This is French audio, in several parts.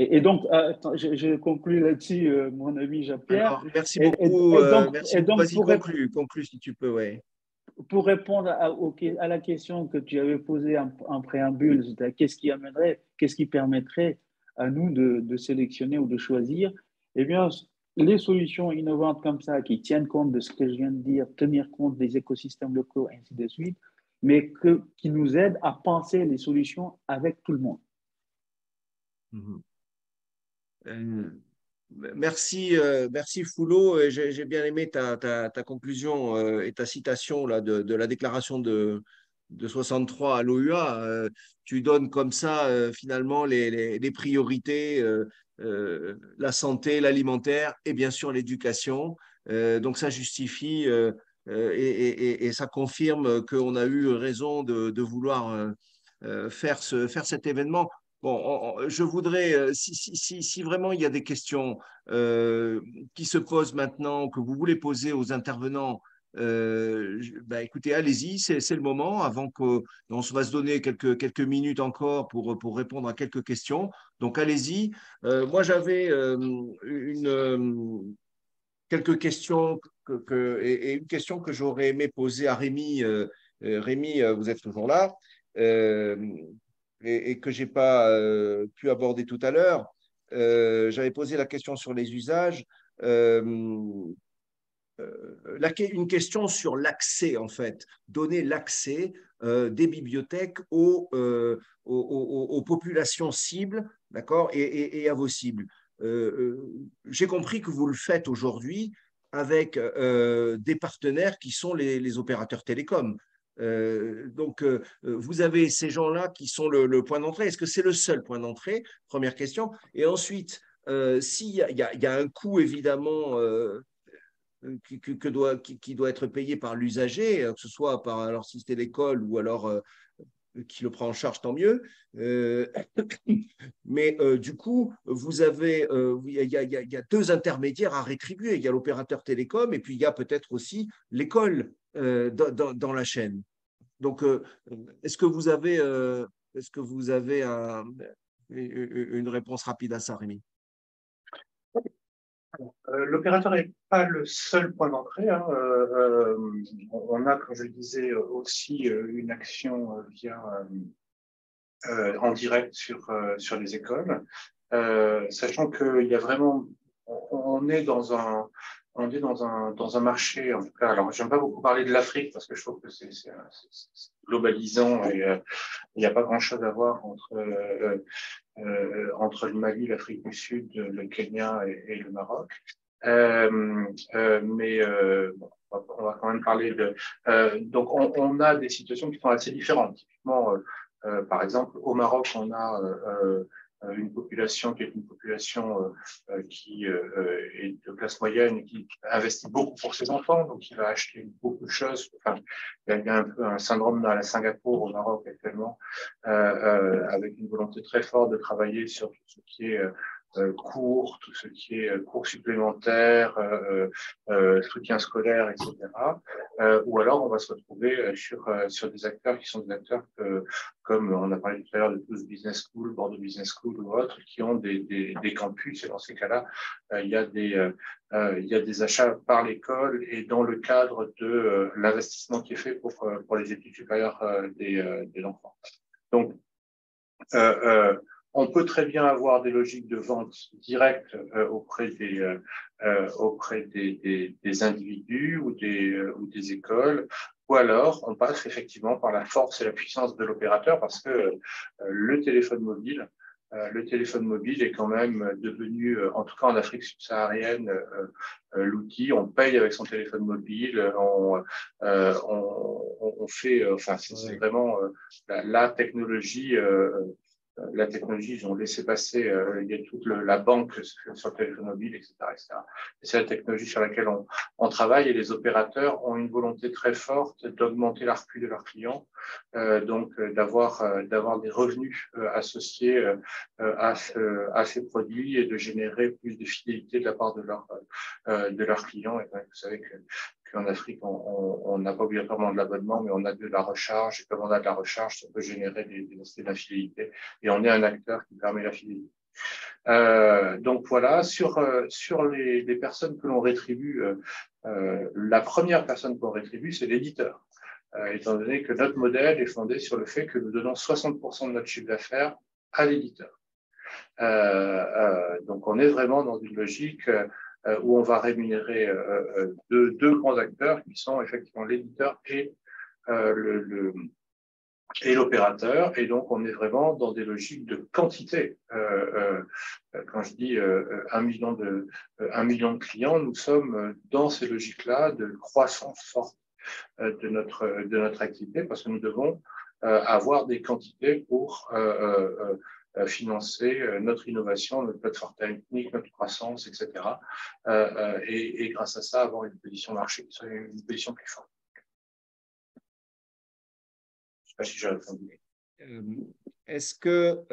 Et donc, attends, je conclus là-dessus, mon ami Jean-Pierre. Alors, merci Et, beaucoup. Merci et beaucoup. donc Vas-y, conclus si tu peux, ouais. pour répondre à la question que tu avais posée en préambule, c'est-à-dire qu'est-ce qui permettrait à nous de sélectionner ou de choisir, eh bien, les solutions innovantes comme ça, qui tiennent compte de ce que je viens de dire, tenir compte des écosystèmes locaux, ainsi de suite, mais qui nous aident à penser les solutions avec tout le monde. Mhm. Euh, Merci, merci Foulot. J'ai bien aimé ta conclusion et ta citation là, de la déclaration de 63 à l'OUA. Tu donnes comme ça finalement les priorités, la santé, l'alimentaire et bien sûr l'éducation. Donc ça justifie et ça confirme qu'on a eu raison de vouloir faire cet événement. Bon, je voudrais, si vraiment il y a des questions qui se posent maintenant, que vous voulez poser aux intervenants, bah, écoutez, allez-y, c'est le moment, avant qu'on se va se donner quelques minutes encore pour répondre à quelques questions. Donc, allez-y. Moi, j'avais quelques questions et une question que j'aurais aimé poser à Rémi. Rémi, vous êtes toujours là. Euh, et que je n'ai pas pu aborder tout à l'heure. J'avais posé la question sur les usages. Euh, une question sur l'accès, en fait, donner l'accès des bibliothèques aux populations cibles, d'accord, et à vos cibles. J'ai compris que vous le faites aujourd'hui avec des partenaires qui sont les opérateurs télécoms. Donc, vous avez ces gens-là qui sont le point d'entrée. Est-ce que c'est le seul point d'entrée? Première question. Et ensuite, s'il y a un coût, évidemment, qui doit être payé par l'usager, que ce soit par, alors si c'était l'école ou alors qui le prend en charge, tant mieux. Mais du coup, vous avez, il y a deux intermédiaires à rétribuer. Il y a l'opérateur télécom et puis il y a peut-être aussi l'école dans la chaîne. Donc, est-ce que vous avez une réponse rapide à ça, Rémi? L'opérateur n'est pas le seul point d'entrée, hein. On a, comme je le disais, aussi une action via en direct sur les écoles, sachant qu'il y a vraiment, on est dans un marché, en tout cas. Alors, j'aime pas beaucoup parler de l'Afrique parce que je trouve que c'est globalisant et il n'y a pas grand-chose à voir entre le Mali, l'Afrique du Sud, le Kenya et le Maroc. Mais bon, on va quand même parler de. Donc, on a des situations qui sont assez différentes. Typiquement, par exemple, au Maroc, on a une population qui est une population qui est de classe moyenne et qui investit beaucoup pour ses enfants, donc il va acheter beaucoup de choses. Enfin, il y a un peu un syndrome à la Singapour au Maroc actuellement, avec une volonté très forte de travailler sur tout ce qui est cours, tout ce qui est cours supplémentaires, soutien scolaire, etc. Ou alors on va se retrouver sur des acteurs qui sont des acteurs comme on a parlé tout à l'heure de Toulouse Business School, Bordeaux Business School ou autres, qui ont des campus. Et dans ces cas-là, il y a des achats par l'école et dans le cadre de l'investissement qui est fait pour les études supérieures des enfants. Donc, on peut très bien avoir des logiques de vente directe auprès des individus ou des écoles, ou alors on passe effectivement par la force et la puissance de l'opérateur parce que le téléphone mobile est quand même devenu, en tout cas en Afrique subsaharienne, l'outil. On paye avec son téléphone mobile, on fait, enfin c'est vraiment la technologie. La technologie, ils ont laissé passer, il y a toute la banque sur le téléphone mobile, etc., etc. Et c'est la technologie sur laquelle on travaille et les opérateurs ont une volonté très forte d'augmenter l'ARPU de leurs clients, donc d'avoir des revenus associés à ces produits et de générer plus de fidélité de la part de leurs clients. Et vous savez qu'en Afrique, on n'a pas obligatoirement de l'abonnement, mais on a de la recharge. Et comme on a de la recharge, ça peut générer des aspects d'infidélité. Et on est un acteur qui permet la fidélité. Donc voilà, sur les personnes que l'on rétribue, la première personne qu'on rétribue, c'est l'éditeur, étant donné que notre modèle est fondé sur le fait que nous donnons 60% de notre chiffre d'affaires à l'éditeur. Donc on est vraiment dans une logique où on va rémunérer deux grands acteurs qui sont effectivement l'éditeur et l'opérateur, et donc on est vraiment dans des logiques de quantité. Quand je dis 1 million de clients, nous sommes dans ces logiques-là de croissance forte de notre activité, parce que nous devons avoir des quantités pour financer notre innovation, notre plateforme technique, notre croissance, etc. Et grâce à ça, avoir une position marché, une position plus forte. Je ne sais pas si j'ai répondu. Est-ce que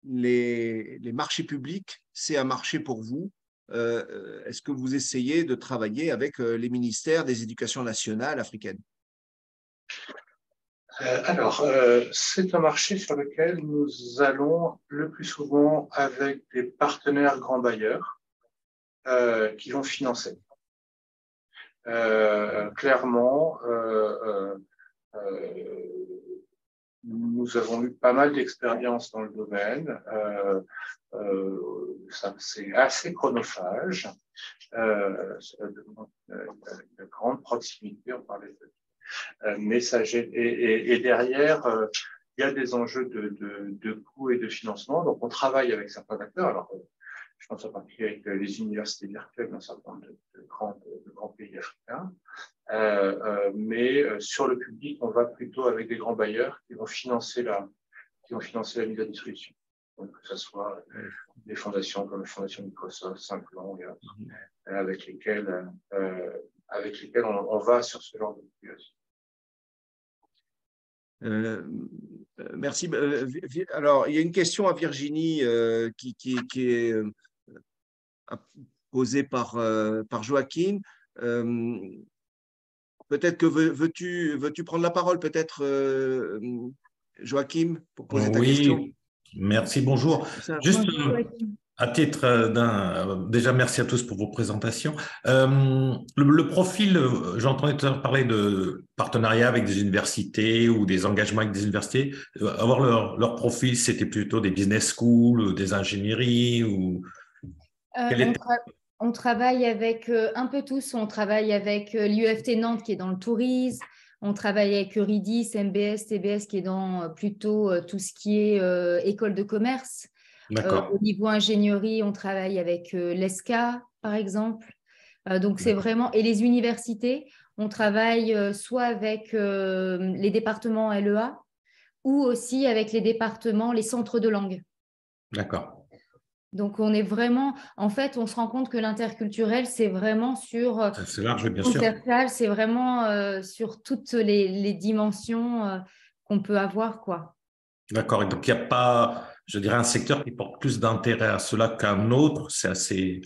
les marchés publics, c'est un marché pour vous? Est-ce que vous essayez de travailler avec les ministères des éducations nationales africaines? Alors, c'est un marché sur lequel nous allons le plus souvent avec des partenaires grands bailleurs qui vont financer. Clairement, nous avons eu pas mal d'expérience dans le domaine. C'est assez chronophage. Ça demande une grande proximité, on parlait de messager. Et derrière, il y a des enjeux de coûts et de financement. Donc, on travaille avec certains acteurs. Alors, je pense en particulier avec les universités virtuelles dans un certain nombre de grands pays africains. Mais sur le public, on va plutôt avec des grands bailleurs qui vont financer la mise à disposition. Donc, que ce soit des fondations comme la Fondation Microsoft, Simplon, et autres, avec lesquelles on va sur ce genre de population. Merci. Alors, il y a une question à Virginie qui est posée par Joachim. Peut-être que veux-tu prendre la parole, peut-être, Joachim, pour poser ta question? Oui, merci, bonjour. Juste à titre déjà, merci à tous pour vos présentations. Le profil, j'entendais tout à l'heure parler de partenariat avec des universités ou des engagements avec des universités. Avoir leur profil, c'était plutôt des business schools, ou des ingénieries ou… On travaille avec un peu tous. On travaille avec l'UFT Nantes qui est dans le tourisme. On travaille avec Euridis, MBS, TBS qui est dans plutôt tout ce qui est école de commerce. Au niveau ingénierie, on travaille avec l'ESCA, par exemple. Donc, c'est vraiment… Et les universités, on travaille soit avec les départements LEA ou aussi avec les départements, les centres de langue. D'accord. Donc, on est vraiment… En fait, on se rend compte que l'interculturel, c'est vraiment sur… C'est large, bien sûr. C'est vraiment sur toutes les dimensions qu'on peut avoir, quoi. D'accord. Et donc, il n'y a pas, je dirais, un secteur qui porte plus d'intérêt à cela qu'un autre. C'est assez…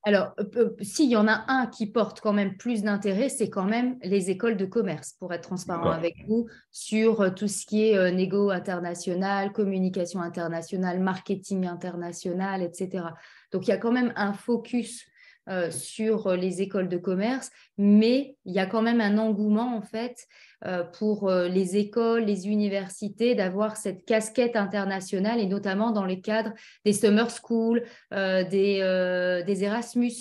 Alors, s'il y en a un qui porte quand même plus d'intérêt, c'est quand même les écoles de commerce, pour être transparent avec vous, sur tout ce qui est négo international, communication internationale, marketing international, etc. Donc, il y a quand même un focus sur les écoles de commerce, mais il y a quand même un engouement, en fait, pour les écoles, les universités, d'avoir cette casquette internationale, et notamment dans les cadres des summer schools, des Erasmus,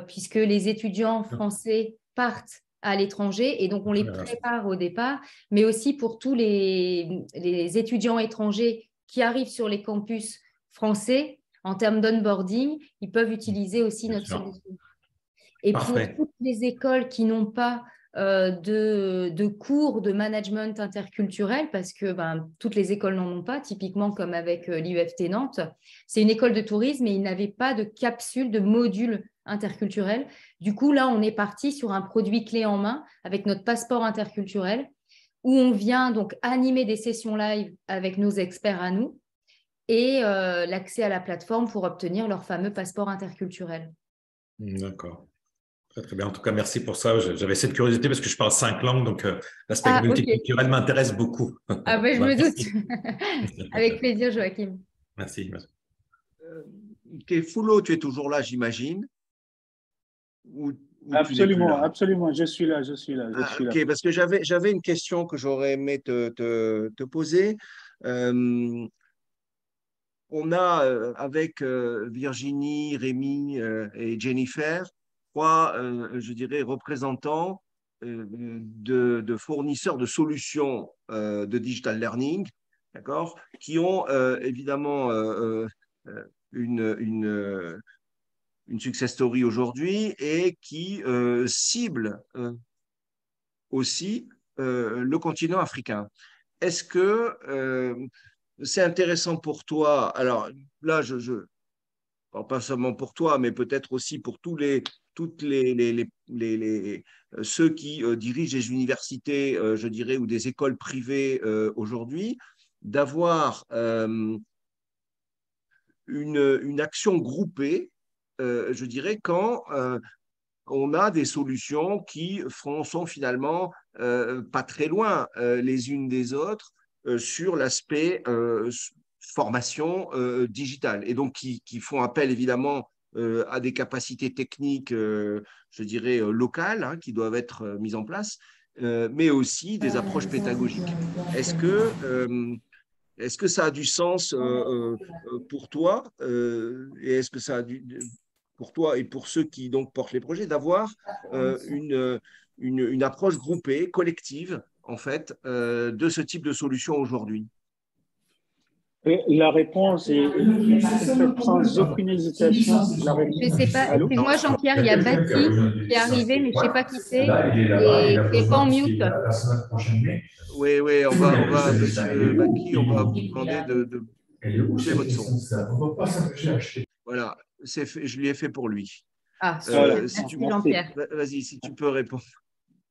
puisque les étudiants français partent à l'étranger et donc on les prépare au départ, mais aussi pour tous les étudiants étrangers qui arrivent sur les campus français, en termes d'onboarding, ils peuvent utiliser aussi notre solution. Et Parfait. pour toutes les écoles qui n'ont pas de cours de management interculturel, parce que toutes les écoles n'en ont pas, typiquement comme avec l'IUFT Nantes. C'est une école de tourisme et ils n'avaient pas de capsule, de module interculturel. Du coup, là, on est parti sur un produit clé en main avec notre passeport interculturel, où on vient donc animer des sessions live avec nos experts à nous et l'accès à la plateforme pour obtenir leur fameux passeport interculturel. D'accord. Très bien. En tout cas, merci pour ça. J'avais cette curiosité parce que je parle 5 langues, donc l'aspect multiculturel m'intéresse beaucoup. Ah ben, je me doute. Avec plaisir, Joachim. Merci. Foulo, tu es toujours là, j'imagine. Absolument, absolument, je suis là, je suis là, je suis là. Ok, parce que j'avais une question que j'aurais aimé te poser. On a avec Virginie, Rémi et Jennifer, trois, je dirais, représentants de fournisseurs de solutions de digital learning, d'accord, qui ont évidemment une success story aujourd'hui et qui ciblent aussi le continent africain. Est-ce que c'est intéressant pour toi? Alors là, pas seulement pour toi, mais peut-être aussi pour ceux qui dirigent les universités, je dirais, ou des écoles privées aujourd'hui, d'avoir une action groupée, je dirais, quand on a des solutions qui sont finalement pas très loin les unes des autres sur l'aspect formation digitale et donc qui font appel évidemment à des capacités techniques, je dirais, locales hein, qui doivent être mises en place, mais aussi des approches pédagogiques. Est-ce que ça a du sens pour toi et est-ce que ça a pour toi et pour ceux qui donc portent les projets d'avoir une approche groupée, collective, en fait, de ce type de solution aujourd'hui? La réponse est faite sans aucune hésitation. Je ne sais pas, excuse-moi Jean-Pierre, il y a Bati qui est arrivé, mais je ne sais pas qui c'est, et qui n'est pas en mute. Oui, oui, Monsieur Baki, on va vous demander de couper votre son. Voilà, je lui ai fait pour lui. Ah, super. Si Merci Jean-Pierre. Vas-y, si tu peux répondre.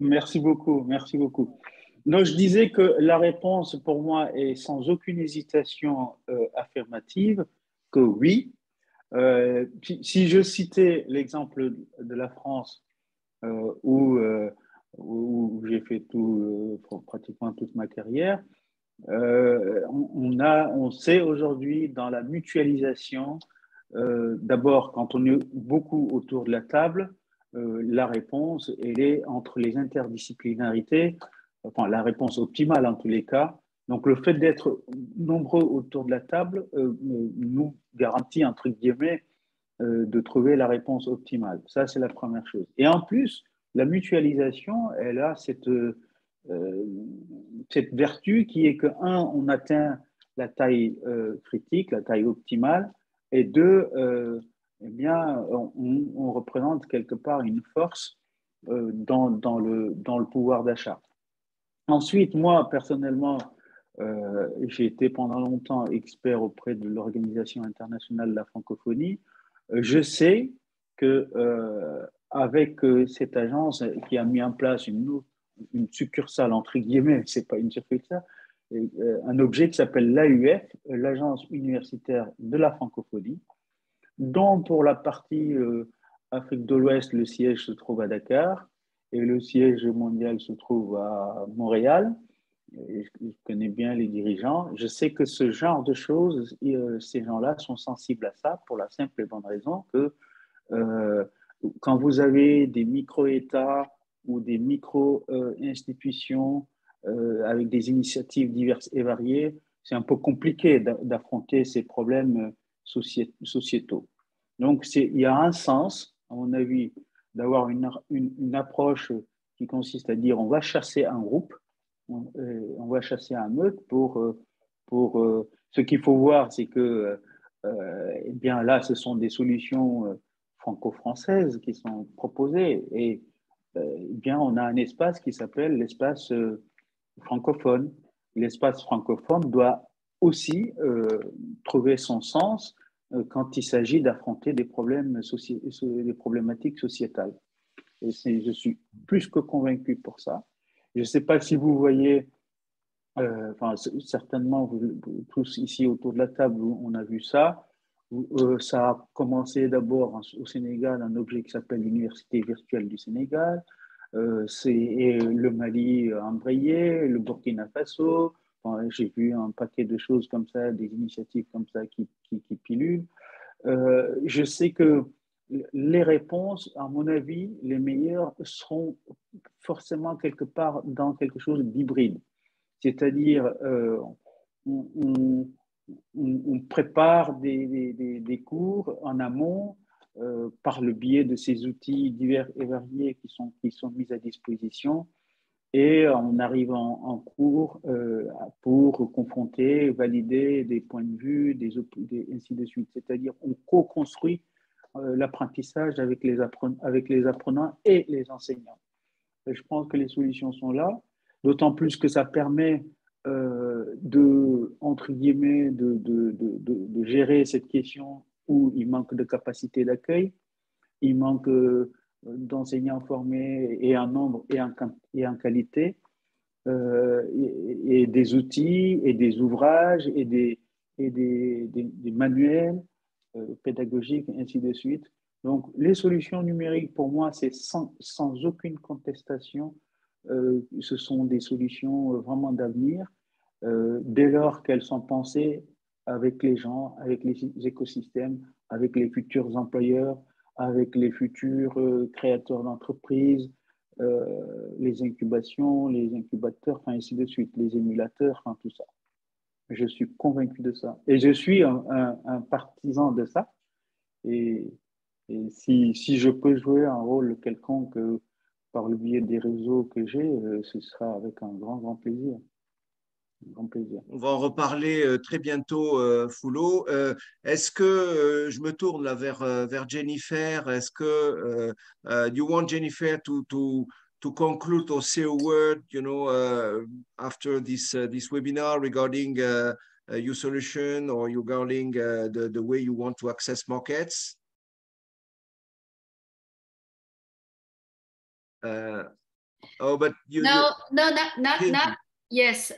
Merci beaucoup, merci beaucoup. Non, je disais que la réponse pour moi est sans aucune hésitation affirmative, que oui. Si je citais l'exemple de la France où j'ai fait pratiquement toute ma carrière, on sait aujourd'hui dans la mutualisation, d'abord quand on est beaucoup autour de la table, la réponse, elle est entre les interdisciplinarités, enfin la réponse optimale en tous les cas. Donc le fait d'être nombreux autour de la table nous garantit, entre guillemets, de trouver la réponse optimale. Ça, c'est la première chose. Et en plus, la mutualisation, elle a cette vertu qui est que, un, on atteint la taille critique, la taille optimale, et deux, eh bien, on représente quelque part une force dans le pouvoir d'achat. Ensuite, moi, personnellement, j'ai été pendant longtemps expert auprès de l'Organisation internationale de la francophonie. Je sais que avec cette agence qui a mis en place une succursale, entre guillemets, c'est pas une succursale, un objet qui s'appelle l'AUF, l'Agence universitaire de la francophonie, dont pour la partie Afrique de l'Ouest, le siège se trouve à Dakar et le siège mondial se trouve à Montréal. Je connais bien les dirigeants. Je sais que ce genre de choses, ces gens-là sont sensibles à ça pour la simple et bonne raison que quand vous avez des micro-États ou des micro-institutions avec des initiatives diverses et variées, c'est un peu compliqué d'affronter ces problèmes sociétaux. Donc, il y a un sens, à mon avis, d'avoir une approche qui consiste à dire on va chasser un groupe, on va chasser un meute ce qu'il faut voir, c'est que eh bien là, ce sont des solutions franco-françaises qui sont proposées et eh bien on a un espace qui s'appelle l'espace francophone. L'espace francophone doit aussi trouver son sens quand il s'agit d'affronter des problématiques sociétales. Et je suis plus que convaincu pour ça. Je ne sais pas si vous voyez, certainement, vous, tous ici autour de la table, on a vu ça. Ça a commencé d'abord au Sénégal, un objet qui s'appelle l'Université virtuelle du Sénégal. C'est le Mali embrayé, le Burkina Faso. J'ai vu un paquet de choses comme ça, des initiatives comme ça qui pilulent. Je sais que les réponses, à mon avis, les meilleures seront forcément quelque part dans quelque chose d'hybride. C'est-à-dire, on, on prépare des cours en amont par le biais de ces outils divers et variés qui sont mis à disposition. Et on arrive en cours pour confronter, valider des points de vue, ainsi de suite. C'est-à-dire on co-construit l'apprentissage avec les apprenants et les enseignants. Et je pense que les solutions sont là, d'autant plus que ça permet entre guillemets, de gérer cette question où il manque de capacité d'accueil, il manque d'enseignants formés et en nombre et en qualité, et des outils et des ouvrages et des manuels pédagogiques, et ainsi de suite. Donc, les solutions numériques, pour moi, c'est sans aucune contestation, ce sont des solutions vraiment d'avenir, dès lors qu'elles sont pensées avec les gens, avec les écosystèmes, avec les futurs employeurs, avec les futurs créateurs d'entreprises, les incubations, les incubateurs, enfin, ainsi de suite, les émulateurs, enfin, tout ça. Je suis convaincu de ça. Et je suis un partisan de ça. Et, si je peux jouer un rôle quelconque par le biais des réseaux que j'ai, ce sera avec un grand, grand plaisir. Un grand plaisir. On va en reparler très bientôt, Foulo. Est-ce que je me tourne là vers Jennifer? Est-ce que you want Jennifer to conclude or say a word, after this webinar regarding your solution or regarding the way you want to access markets? But not. Yes,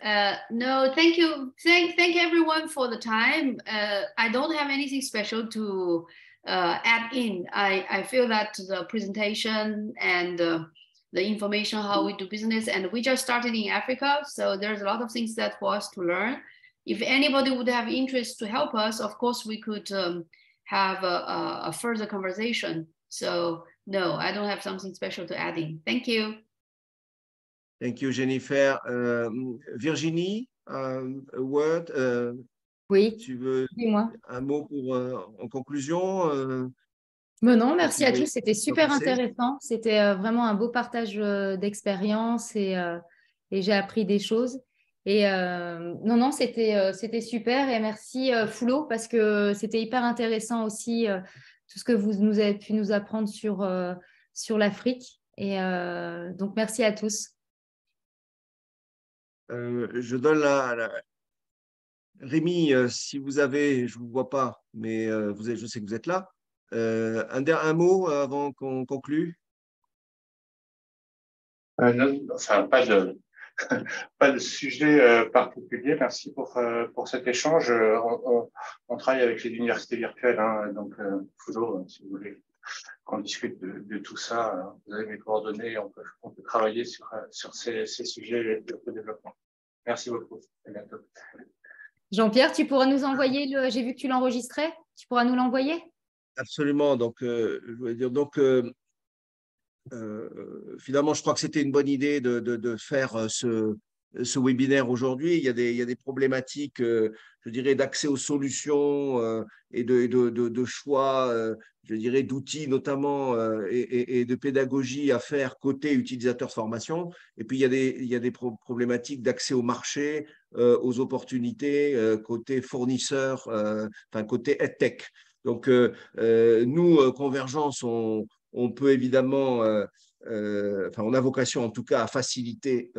no, thank you. Thank everyone for the time. I don't have anything special to add in. I feel that the presentation and the information how we do business, and we just started in Africa, so there's a lot of things that for us to learn. If anybody would have interest to help us, of course we could have a further conversation. So no, I don't have something special to add in. Thank you. Thank you, Jennifer. Virginie, a word? Oui, tu veux dis-moi. Un mot en conclusion? Mais non, merci à tous. C'était super intéressant. C'était vraiment un beau partage d'expérience et j'ai appris des choses. Et non, c'était super. Et merci Foulo, parce que c'était hyper intéressant aussi tout ce que vous nous avez pu nous apprendre sur l'Afrique. Et donc, merci à tous. Je donne Rémi, si vous avez, je ne vous vois pas, mais je sais que vous êtes là. Un mot avant qu'on conclue? Non, enfin, pas de sujet particulier. Merci pour cet échange. On travaille avec les universités virtuelles, hein, donc Foulo, si vous voulez qu'on discute de tout ça, vous avez mes coordonnées, on peut travailler sur ces sujets de développement. Merci beaucoup. À bientôt. Jean-Pierre, tu pourras nous envoyer j'ai vu que tu l'enregistrais, tu pourras nous l'envoyer? Absolument. Donc, je voulais dire, finalement, je crois que c'était une bonne idée de faire ce webinaire aujourd'hui. Il y a des problématiques, je dirais, d'accès aux solutions et de choix, je dirais, d'outils notamment et de pédagogie à faire côté utilisateur de formation. Et puis, il y a des problématiques d'accès au marché, aux opportunités, côté fournisseur, enfin, côté EdTech. Donc, nous, Convergence, on peut évidemment, enfin, on a vocation en tout cas à faciliter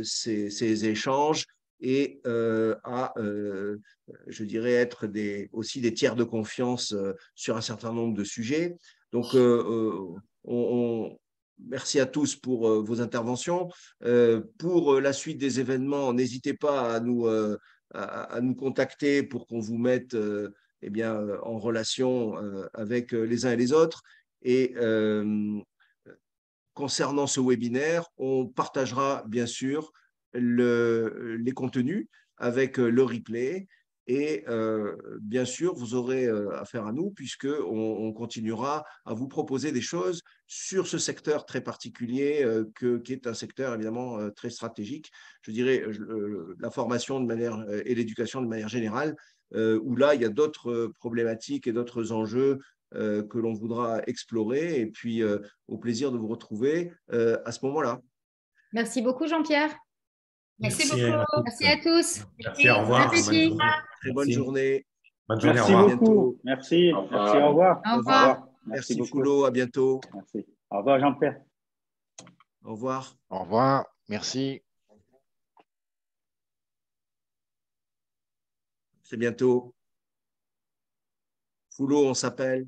ces échanges et à, je dirais, être aussi des tiers de confiance sur un certain nombre de sujets. Donc, merci à tous pour vos interventions. Pour la suite des événements, n'hésitez pas à nous contacter pour qu'on vous mette eh bien, en relation avec les uns et les autres. Et concernant ce webinaire, on partagera bien sûr les contenus avec le replay Et bien sûr, vous aurez affaire à nous puisqu'on continuera à vous proposer des choses sur ce secteur très particulier qui est un secteur évidemment très stratégique. Je dirais la formation de manière, et l'éducation de manière générale, où là, il y a d'autres problématiques et d'autres enjeux que l'on voudra explorer. Et puis, au plaisir de vous retrouver à ce moment-là. Merci beaucoup, Jean-Pierre. Merci Merci beaucoup. Merci à tous. Merci, au revoir. Bon appétit. Très bonne journée. Bonne journée, au Merci revoir. beaucoup. Merci. Merci, au revoir. Au revoir. Merci beaucoup. Foulot, à bientôt. Merci. Au revoir, Jean-Pierre. Au revoir. Au revoir. Merci. C'est bientôt. Foulot, on s'appelle.